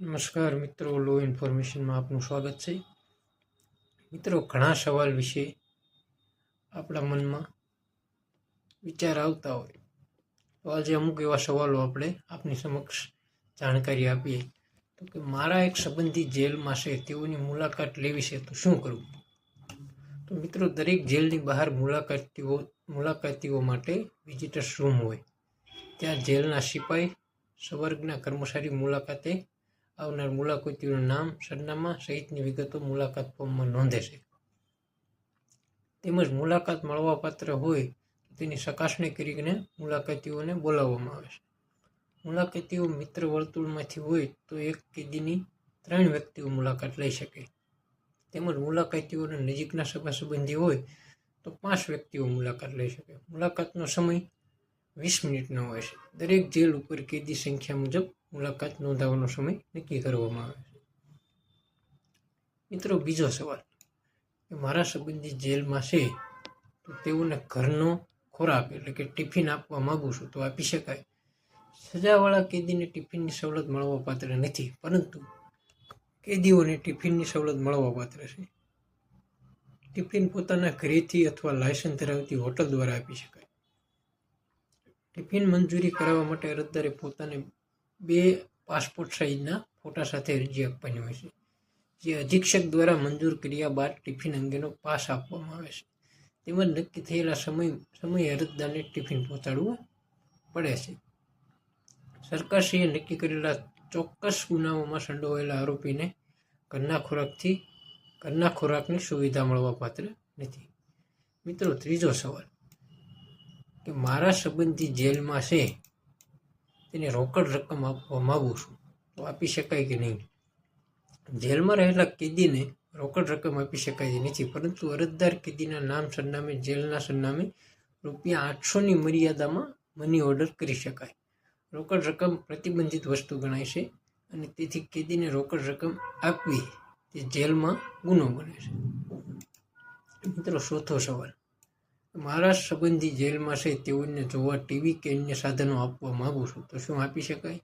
નમસ્કાર મિત્રો, લો ઇન્ફોર્મેશનમાં આપનું સ્વાગત છે. મિત્રો, ઘણા સવાલ વિશે આપણા મનમાં વિચાર આવતા હોય તો આજે અમુક એવા સવાલો આપણે આપની સમક્ષ જાણકારી આપીએ. તો કે મારા એક સંબંધી જેલમાં છે, તેઓની મુલાકાત લેવી છે તો શું કરવું? તો મિત્રો, દરેક જેલની બહાર મુલાકાતીઓ માટે વિઝિટર્સ રૂમ હોય. ત્યાં જેલના સિપાઈ, સંવર્ગના કર્મચારી મુલાકાતે આવનાર મુલાકાતીઓનું નામ, સરનામા સહિતની વિગતો મુલાકાત ફોર્મમાં નોંધે છે. તેમજ મુલાકાત મળવાપાત્ર હોય તો તેની ચકાસણી કરીને મુલાકાતીઓને બોલાવવામાં આવે છે. મુલાકાતીઓ મિત્ર વર્તુળમાંથી હોય તો એક કેદીની 3 વ્યક્તિઓ મુલાકાત લઈ શકે. તેમજ મુલાકાતીઓના નજીકના સગા-સંબંધી હોય તો 5 વ્યક્તિઓ મુલાકાત લઈ શકે. મુલાકાતનો સમય 20 મિનિટનો હોય છે. દરેક જેલ ઉપર કેદી સંખ્યા મુજબ મુલાકાત નોંધાવવાનો સમય નક્કી કરવામાં આવે છે. મિત્રો, બીજો સવાલ કે મારા સંબંધી જેલમાં છે તો તેઓને ઘરનો ખોરાક એટલે કે ટિફિન આપવા માંગુ છું તો આપી શકાય? સજાવાળા કેદીને ટિફિનની સવલત મળવાપાત્ર નથી, પરંતુ કેદીઓને ટિફિનની સવલત મળવાપાત્ર છે. ટિફિન પોતાના ઘરેથી અથવા લાયસન્સ ધરાવતી હોટલ દ્વારા આપી શકાય. ટિફિન મંજૂરી કરાવવા માટે અરજદારે પોતાને 2 પાસપોર્ટ સાઇઝના ફોટા સાથે અરજી આપવાની હોય છે, જે અધિક્ષક દ્વારા મંજૂર કર્યા બાદ ટિફિન અંગેનો પાસ આપવામાં આવે છે. તેમજ નક્કી થયેલા સમયે અરજદારને ટિફિન પહોંચાડવું પડે છે. સરકારશ્રીએ નક્કી કરેલા ચોક્કસ ગુનાઓમાં સંડોવાયેલા આરોપીને ઘરના ખોરાકની સુવિધા મળવાપાત્ર નથી. મિત્રો, ત્રીજો સવાલ કે મારા સંબંધી જેલમાં છે, તેને રોકડ રકમ આપવા માંગુ છું તો આપી શકાય કે નહીં? જેલમાં રહેલા કેદીને રોકડ રકમ આપી શકાય નથી, પરંતુ અરજદાર કેદીના નામ સરનામે જેલના સરનામે ₹800ની મર્યાદામાં મની ઓર્ડર કરી શકાય. રોકડ રકમ પ્રતિબંધિત વસ્તુ ગણાય છે અને તેથી કેદીને રોકડ રકમ આપવી તે જેલમાં ગુનો બને છે. મિત્રો, ચોથો સવાલ મારા સંબંધી જેલમાં છે, તેઓને જોવા ટીવી કે અન્ય સાધનો આપવા માંગુ છું તો શું આપી શકાય?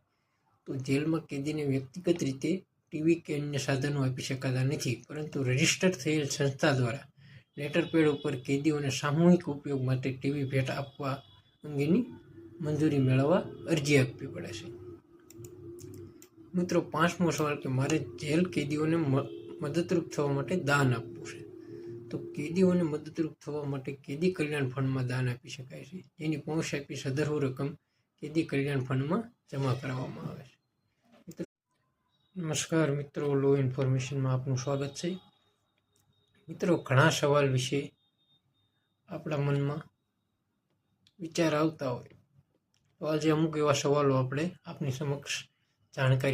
તો જેલમાં કેદીને વ્યક્તિગત રીતે ટીવી કે અન્ય સાધનો આપી શકાતા નથી, પરંતુ રજિસ્ટર થયેલ સંસ્થા દ્વારા લેટરપેડ ઉપર કેદીઓને સામૂહિક ઉપયોગ માટે ટીવી ભેટ આપવા અંગેની મંજૂરી મેળવવા અરજી આપવી પડે છે. મિત્રો, 5મો સવાલ કે મારે જેલ કેદીઓને મદદરૂપ થવા માટે દાન આપવું છે. તો કેદીઓને મદદરૂપ થવા માટે કેદી કલ્યાણ ફંડમાં દાન આપી શકાય છે, જેની પહોંચ આપી સદરહુ રકમ કેદી કલ્યાણ ફંડમાં જમા કરાવવામાં આવે છે. નમસ્કાર મિત્રો, લો ઇન્ફોર્મેશનમાં આપનું સ્વાગત છે. મિત્રો, ઘણા સવાલ વિશે આપણા મનમાં વિચાર આવતા હોય તો આજે અમુક એવા સવાલો આપણે આપની સમક્ષ જાણકારી